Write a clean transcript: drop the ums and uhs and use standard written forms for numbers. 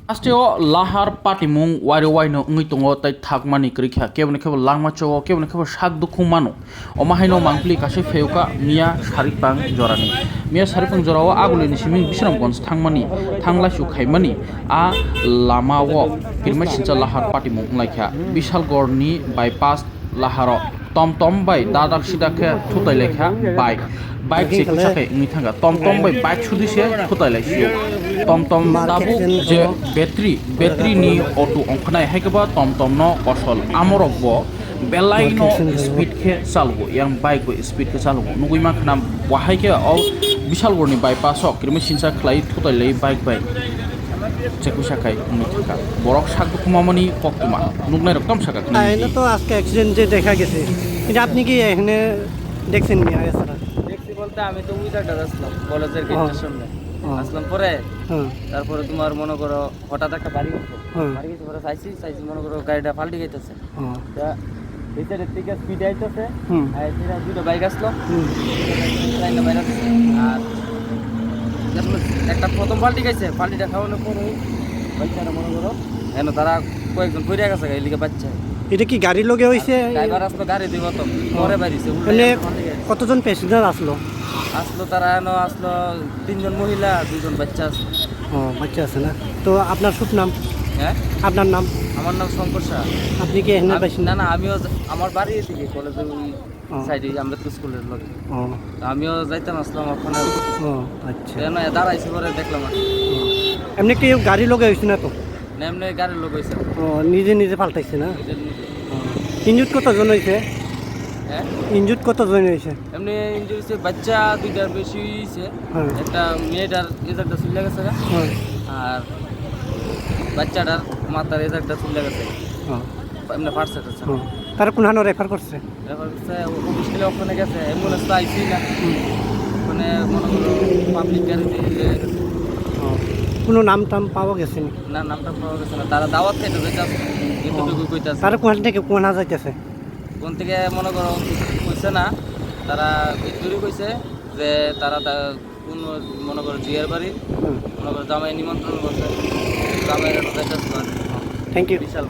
Asteo lahar patimung wari waino ngitungo tai thakmani krikha kebne khebo langma chowo kebne khebo sak dukhu mano omahaino mangpli kase feuka mia saripang jorani mia saripang jorao agulini siming bisramgons thangmani thanglasu khaimani a lamao kirma sincha lahar patimung laikha bishalgorni bypass laharo tomtom bai dadak sidakhe thutai lekha bike se kusakai ngi thanga tomtom bai bike sudise thutai lekha tomtom dabu je battery ni auto ongkhnai haikaba tomtom no kosol amorok bo belai no speed khe chalgo yang bike bo speed khe chalgo nugui ma khana wahai ke au bishalgorni bypass ok kirma sincha khlai thutai lei bike bai চেকুশাখাই উন্নতিকা বরক শাকদুক মামনি পক্তমা নুগনাই রকম শাকা এটা তো আজকে accident যে দেখা গেছে কিন্তু আপনি কি এখানে দেখছেন নি আগে স্যার দেখছি বলতে আমি তো ওই জায়গাটা আসলাম কলেজের গেটের সামনে আসলাম পরে তারপরে তোমার মনে করো হঠাৎ একটা বাড়ি গেছে পরে চাইছি মনে করো গাড়িটা পাল্টি গেছে ভিতরের থেকে স্পিড আইতেছে আর দুটো বাইক আসলো আর একটা প্রথম পাল্টি গেছে পাল্টিটা খাওয়ানোর পরে বাচ্চারা মনে করো কেন তারা কয়েকজন পড়ে গেছে এদিকে বাচ্চা এটা কি গাড়ির লগে হইছে ড্রাইভার আসলো গাড়ি দিব তো পরে বাড়িছে মানে কতজন প্যাসেঞ্জার আসলো তারা আসলো 3 জন মহিলা 2 জন বাচ্চা আসলো বাচ্চা আছে না তো আপনার শুভ নাম হ্যাঁ আপনার নাম আমার নাম শঙ্কর শাহ আপনি কি এখানে বাসিন্দা না আমিও আমার বাড়ি এদিকে কলেজের ওই সাইডে আম্বেদকর স্কুলের লগে আমিও যাইতাম আসলাম ওখানে আচ্ছা কেন দাঁড়াইছি পরে দেখলাম এমনি কি গাড়ি লগে হইছে না তো এমনি গাড়ির লোক হয়েছে নিজে পাল্টাইছে না ইনজুট কতজন হয়েছে হ্যাঁ ইনজুট কতজন হয়েছে এমনি ইনজুরি হয়েছে বাচ্চা 2টার বেশি হয়েছে একটা মেয়েটার রেজাল্টটা চলে গেছে আর বাচ্চাটার মাথার রেজাল্টটা চলে গেছে এমনি ফার্স্ট আছে তারা কোনখানে রেফার করছে অফিস গেলে ওখানে গেছে অ্যাম্বুলেন্স তো আইসি না ওখানে মনে করো পাবলিক গাড়িতে গেছে কোনো নাম টাম পাওয়া গেছে না নামটা পাওয়া গেছে না তারা দাওয়াত খেতে যাইতেছে এতটুকু কইতাছে তারা কোন থেকে কোনা যাইতেছে কোন থেকে মনে করো কইছে না তারা ভিতরে কইছে যে তারা কোন মনে করো জিয়ার বাড়ি মনে করো জামাই নিমন্ত্রণ করছে জামাইয়ের যাইতেছে থ্যাংক ইউ বিশাল